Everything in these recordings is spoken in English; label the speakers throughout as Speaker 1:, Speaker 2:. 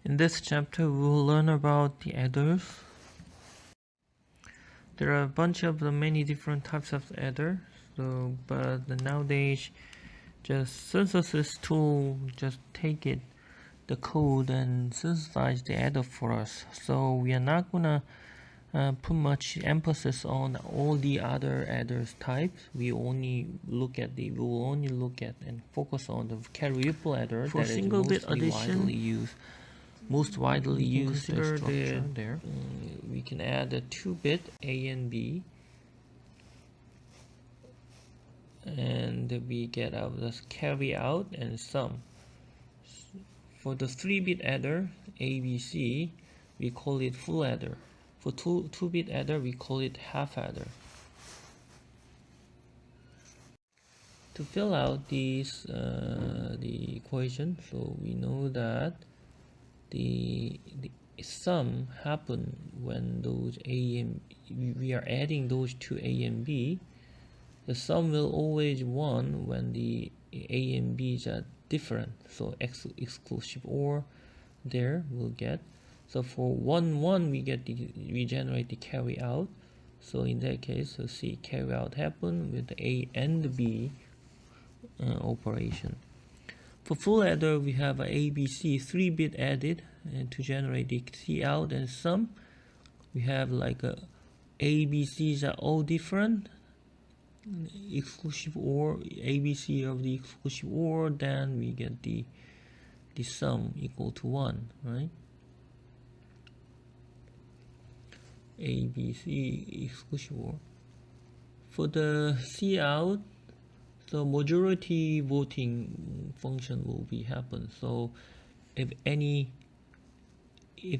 Speaker 1: In this chapter, we will learn about the adders. There are a bunch of the many different types of adders. But nowadays, just synthesis tool just take it, the code, and synthesize the adder for us. So we are not gonna put much emphasis on all the other adders types. We will only look at and focus on the carry ripple adder
Speaker 2: For
Speaker 1: that is
Speaker 2: single bit
Speaker 1: mostly
Speaker 2: addition,
Speaker 1: widely used. Most widely used
Speaker 2: structure
Speaker 1: there. We can add a 2-bit A and B, and we get out this carry out and sum. For the 3-bit adder ABC, we call it full adder. For 2-bit adder, we call it half adder. To fill out these the equation, so we know that the sum happen when those A and we are adding those two A and B. The sum will always 1 when the A and B's are different. So exclusive OR there we'll get. So for 1 1 we generate the carry out. So in that case, you'll see carry out happen with the A and B operation. For full adder, we have a ABC 3-bit added, and to generate the C out and sum, we have like ABCs are all different, exclusive OR, ABC of the exclusive OR, then we get the sum equal to 1, right? ABC exclusive OR. For the C out, the majority voting function will be happen. So if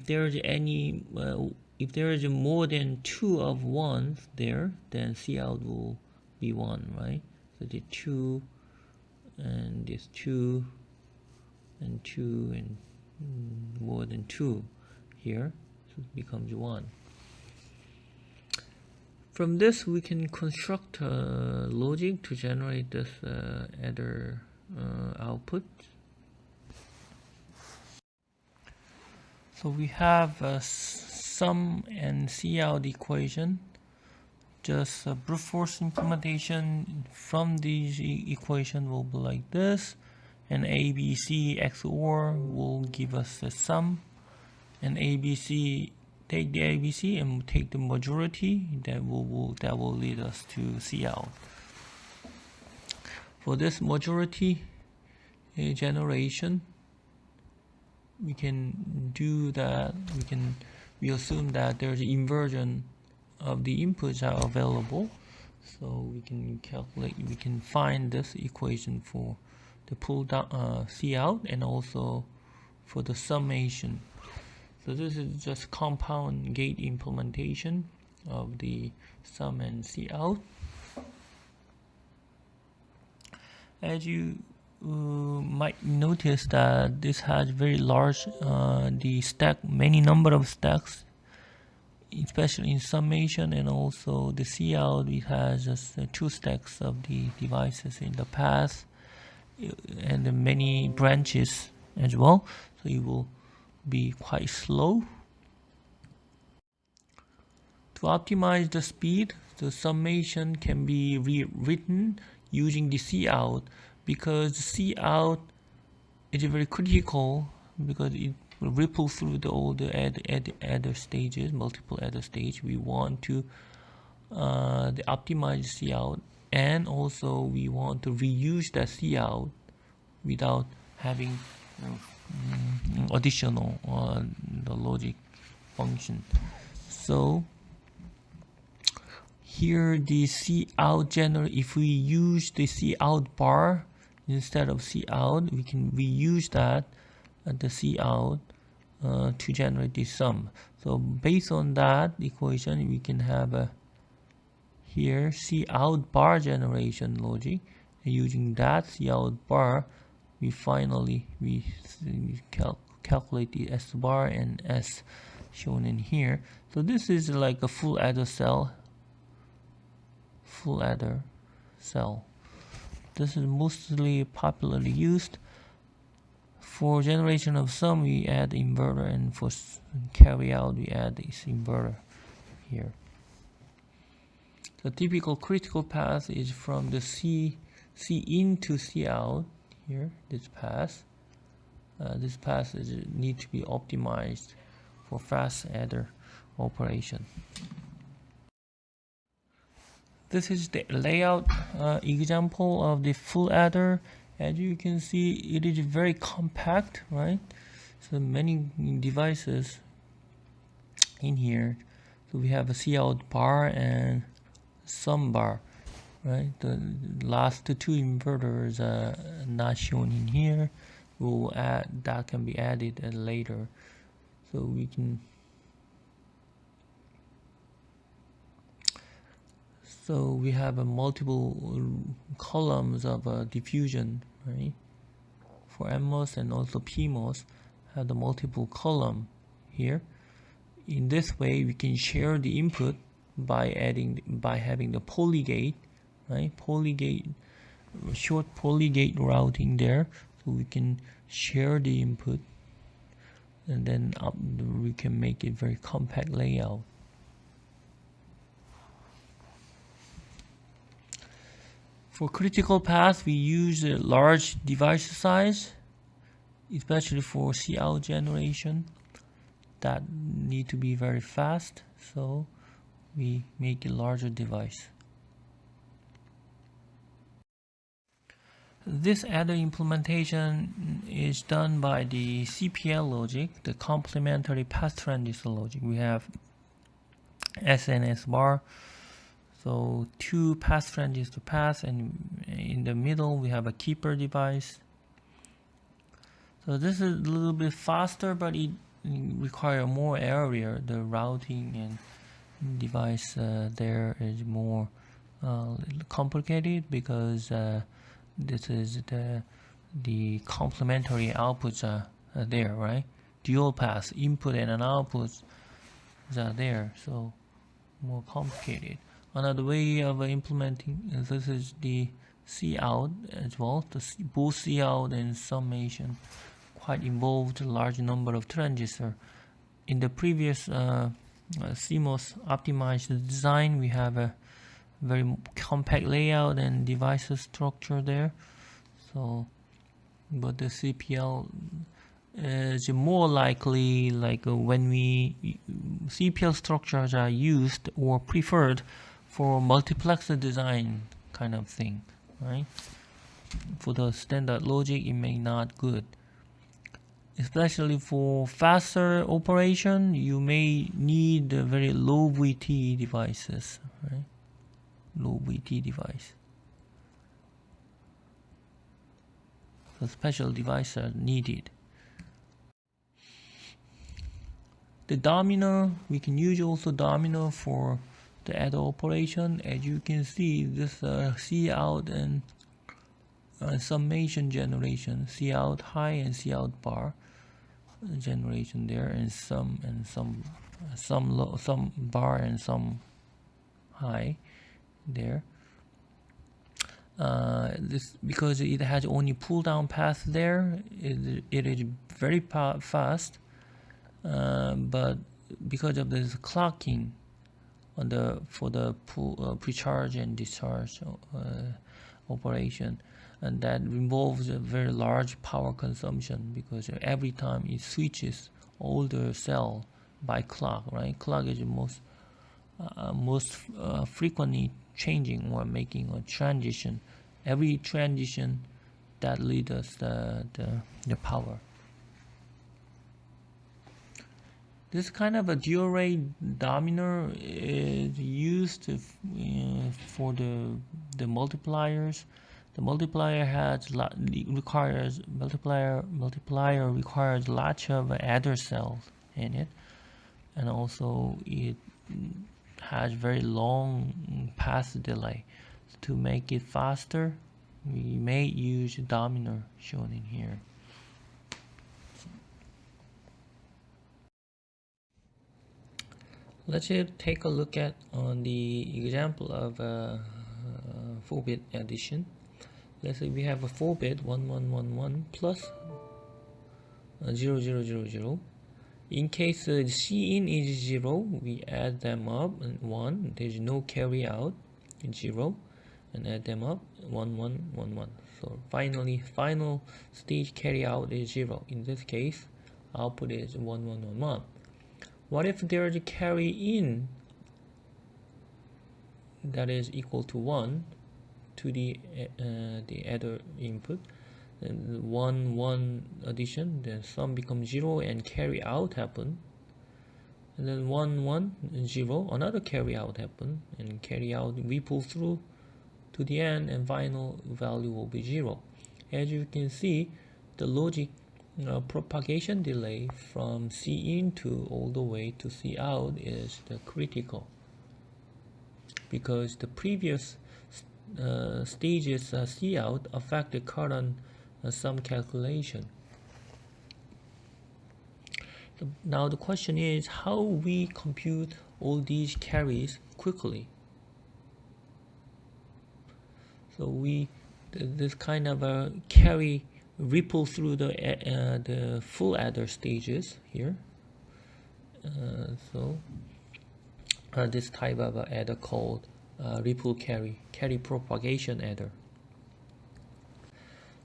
Speaker 1: there is more than 2 of 1s there, then C out will be 1, right? So the 2 and this 2 and 2 and more than 2 here, so it becomes 1. From this, we can construct logic to generate this adder output. So we have a sum and cout equation. Just a brute force implementation from these equation will be like this, and ABC XOR will give us the sum, and ABC take the ABC and take the majority, that will lead us to cout. For this majority generation, we can do that. We assume that there's inversion of the inputs are available, so we can calculate. We can find this equation for the pull down cout and also for the summation. So this is just compound gate implementation of the sum and cout. As you might notice that this has very large many number of stacks, especially in summation, and also the cout, it has just 2 stacks of the devices in the path and many branches as well, so it will be quite slow. To optimize the speed, the summation can be rewritten using the cout, because the cout is very critical because it will ripple through all the adder stages, multiple adder stage. We want to optimize the cout, and also we want to reuse that cout without having additional the logic function. So here the cout if we use the cout bar instead of cout, we can reuse that the cout to generate the sum. So based on that equation, we can have a here cout bar generation logic. And using that cout bar, we finally calculate the S bar and S shown in here. So this is like a full adder cell. This is mostly popularly used. For generation of sum, we add inverter, and for carry out, we add this inverter here. The typical critical path is from the C in to C out here. This path needs to be optimized for fast adder operation. This is the layout example of the full adder. As you can see, it is very compact, right? So many devices in here. So we have a C out bar and sum bar, right? The last two inverters are not shown in here. We'll add, that can be added later. So we can. So we have a multiple columns of diffusion, right? For NMOS and also PMOS have the multiple column here. In this way, we can share the input by having the polygate, right? Short polygate routing there, so we can share the input, and then we can make it very compact layout. For critical path, we use a large device size, especially for C-out generation that need to be very fast, so we make a larger device. This adder implementation is done by the CPL logic, the complementary path transistor logic. We have S and S bar, so two path transistor paths, and in the middle we have a keeper device. So this is a little bit faster, but it requires more area. The routing and device there is more complicated, because this is the complementary outputs are there, right? Dual path input and an output are there, so more complicated. Another way of implementing this is the C out as well. Both C out and summation quite involved large number of transistors. In the previous CMOS optimized design, we have a very compact layout and device structure there. So, but the CPL is more likely like when CPL structures are used or preferred for multiplexer design kind of thing, right? For the standard logic, it may not good. Especially for faster operation, you may need very low VT devices, right? Low VT device. So special devices are needed. The domino, we can use also domino for the adder operation. As you can see, this C out and summation generation, C out high and C out bar generation there, and some low, some bar and some high there. This because it has only pull down path there, it is very fast, but because of this clocking on for the pre-charge and discharge operation, and that involves a very large power consumption, because every time it switches all the cell by clock, right? Clock is most frequently changing or making a transition. Every transition that leads us the power. This kind of a dual rate dominer is used for the multipliers. The multiplier requires lots of adder cells in it, and also it has very long path delay. To make it faster, we may use dominer shown in here. Let's take a look at on the example of 4-bit addition. Let's say we have a 4-bit 1111 plus 0, 0, 0, 0. In case Cin is 0, we add them up, and 1, there's no carry out, 0, and add them up, 1, 1, 1, 1. So finally, final stage carry out is 0. In this case, output is 1, 1, 1, 1. What if there's a carry in that is equal to 1 to the adder input? Then 1, 1 addition, then sum becomes 0 and carry out happen. And then 1, 1, 0, another carry out happen, and carry out we pull through to the end, and final value will be 0. As you can see, the logic propagation delay from C in to all the way to C out is the critical, because the previous stages C out affect the current sum calculation. Now the question is how we compute all these carries quickly. So this kind of a carry ripple through the full adder stages here. This type of adder called ripple carry propagation adder.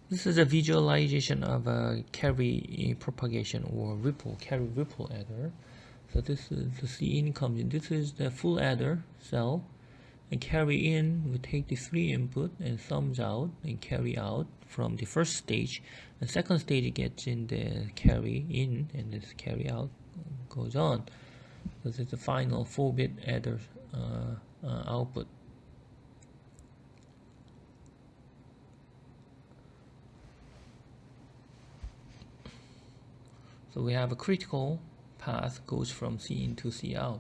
Speaker 1: This is a visualization of a carry propagation or carry ripple adder. So this is the C in comes in. This is the full adder cell, and carry in we take the 3 input and sums out and carry out from the first stage. The second stage gets in the carry in, and this carry out goes on. This is the final 4-bit adder output. So we have a critical path goes from C in to C out.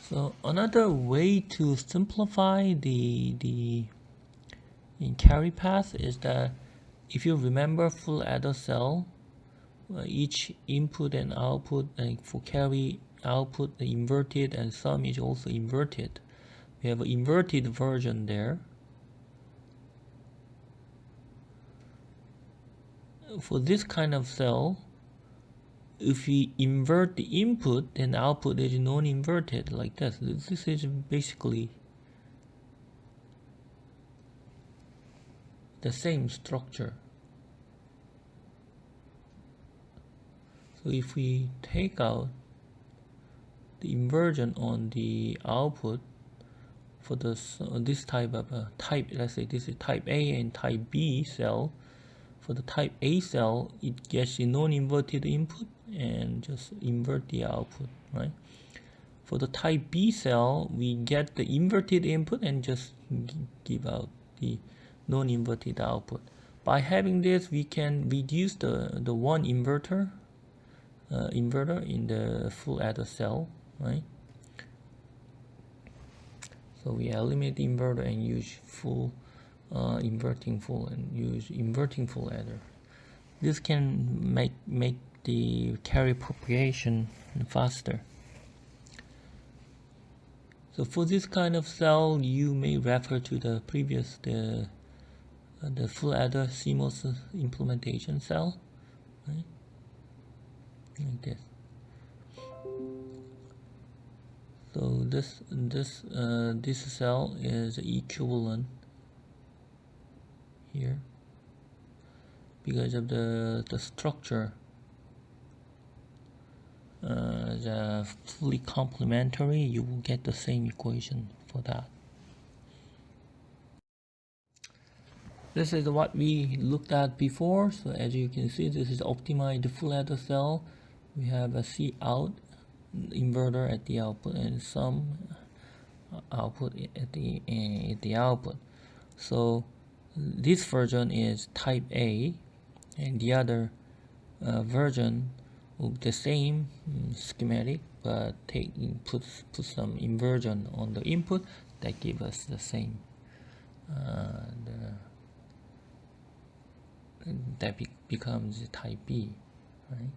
Speaker 1: So another way to simplify the carry path is that if you remember full adder cell, each input and output, for carry output the inverted and sum is also inverted. We have an inverted version there. For this kind of cell, if we invert the input, then output is non-inverted like this. This is basically the same structure. So if we take out the inversion on the output for this type of type, let's say this is type A and type B cell. For the type A cell, it gets a non-inverted input and just invert the output, right? For the type B cell, we get the inverted input and just give out the non-inverted output. By having this, we can reduce the one inverter in the full adder cell, right? So we eliminate the inverter and use full inverting full and use inverting full adder. This can make the carry propagation faster. So for this kind of cell, you may refer to the previous the full adder CMOS implementation cell, right? Like this. So this cell is equivalent here because of the structure the fully complementary. You will get the same equation for that. This is what we looked at before. So as you can see, this is optimized full adder cell. We have a C out inverter at the output and some output at the output. So this version is type A, and the other version will be the same schematic, but put some inversion on the input that give us the same that becomes type B, right?